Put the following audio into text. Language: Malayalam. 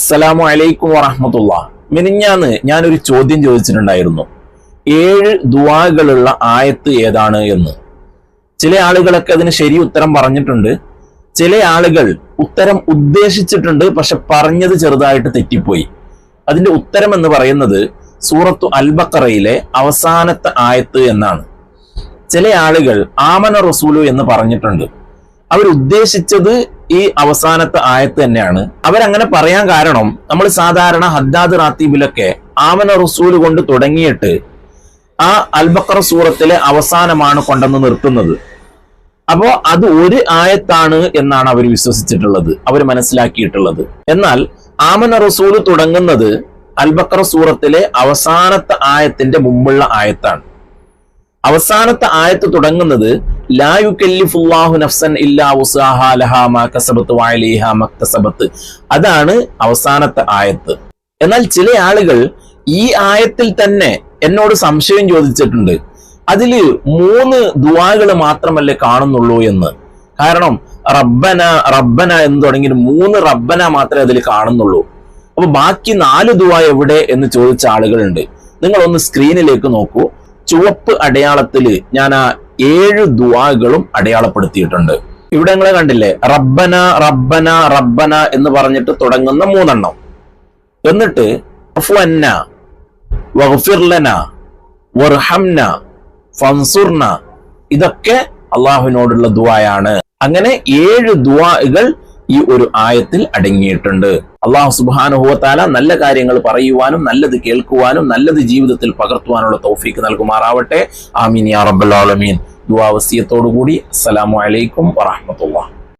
അസ്സലാമു അലൈക്കും വറഹ്മത്തുള്ളാഹി. മിനിഞ്ഞാന്ന് ഞാനൊരു ചോദ്യം ചോദിച്ചിട്ടുണ്ടായിരുന്നു, 7 ദുആകളുള്ള ആയത്ത് ഏതാണ് എന്ന്. ചില ആളുകളൊക്കെ അതിന് ശരി ഉത്തരം പറഞ്ഞിട്ടുണ്ട്, ചില ആളുകൾ ഉത്തരം ഉദ്ദേശിച്ചിട്ടുണ്ട്, പക്ഷെ പറഞ്ഞത് ചെറുതായിട്ട് തെറ്റിപ്പോയി. അതിന്റെ ഉത്തരം എന്ന് പറയുന്നത് സൂറത്തു അൽ ബഖറയിലെ അവസാനത്തെ ആയത്ത് എന്നാണ്. ചില ആളുകൾ ആമന റസൂലു എന്ന് പറഞ്ഞിട്ടുണ്ട്, അവരുദ്ദേശിച്ചത് ഈ അവസാനത്തെ ആയത്ത് തന്നെയാണ്. അവരങ്ങനെ പറയാൻ കാരണം, നമ്മൾ സാധാരണ ഹദ്ദാദ് റാത്തീബിലൊക്കെ ആമന റസൂല് കൊണ്ട് തുടങ്ങിയിട്ട് ആ അൽ ബഖറ സൂറത്തിലെ അവസാനമാണ് കൊണ്ടുവന്ന് നിർത്തുന്നത്. അപ്പോ അത് ഒരു ആയത്താണ് എന്നാണ് അവർ വിശ്വസിച്ചിട്ടുള്ളത്, അവർ മനസ്സിലാക്കിയിട്ടുള്ളത്. എന്നാൽ ആമന റസൂല് തുടങ്ങുന്നത് അൽ ബഖറ സൂറത്തിലെ അവസാനത്തെ ആയത്തിന്റെ മുമ്പുള്ള ആയത്താണ്. അവസാനത്തെ ആയത്ത് തുടങ്ങുന്നത് ലാ യുകല്ലിഫുല്ലാഹു നഫ്സൻ ഇല്ലാ വുസ്അഹാ ലഹാ മാ കസബത് വഅലൈഹാ മക്തസബത്, അതാണ് അവസാനത്തെ ആയത്ത്. എന്നാൽ ചില ആളുകൾ ഈ ആയത്തിൽ തന്നെ എന്നോട് സംശയം ചോദിച്ചിട്ടുണ്ട്, അതില് 3 ദുആകൾ മാത്രമല്ലേ കാണുന്നുള്ളൂ എന്ന്. കാരണം റബ്ബന റബ്ബന എന്ന് തുടങ്ങി 3 റബ്ബന മാത്രമേ അതിൽ കാണുന്നുള്ളൂ. അപ്പൊ ബാക്കി 4 ദുആ എവിടെ എന്ന് ചോദിച്ച ആളുകളുണ്ട്. നിങ്ങളൊന്ന് സ്ക്രീനിലേക്ക് നോക്കൂ. ചുവപ്പ് അടയാളത്തിൽ ഞാൻ ആ 7 ദുആകളും അടയാളപ്പെടുത്തിയിട്ടുണ്ട്. ഇവിടെ നിങ്ങൾ കണ്ടില്ലേ, റബ്ബന റബ്ബന റബ്ബന എന്ന് പറഞ്ഞിട്ട് തുടങ്ങുന്ന 3 എണ്ണം. എന്നിട്ട് അഫ്വന്ന വഗ്ഫിർ ലനാ വർഹംന ഫൻസുർന, ഇതൊക്കെ അള്ളാഹുവിനോടുള്ള ദുആയാണ്. അങ്ങനെ 7 ദുആകൾ ഈ ഒരു ആയത്തിൽ അടങ്ങിയിട്ടുണ്ട്. അള്ളാഹു സുബ്ഹാനഹു വ തആല നല്ല കാര്യങ്ങൾ പറയുവാനും നല്ലത് കേൾക്കുവാനും നല്ലത് ജീവിതത്തിൽ പകർത്തുവാനുള്ള തൗഫീക്ക് നൽകുമാറാവട്ടെ. ആമീൻ യാ റബ്ബൽ ആലമീൻ. ദുആ വസിയത്തോടു കൂടി അസ്സലാമു അലൈക്കും വറഹ്മത്തുള്ളാഹി.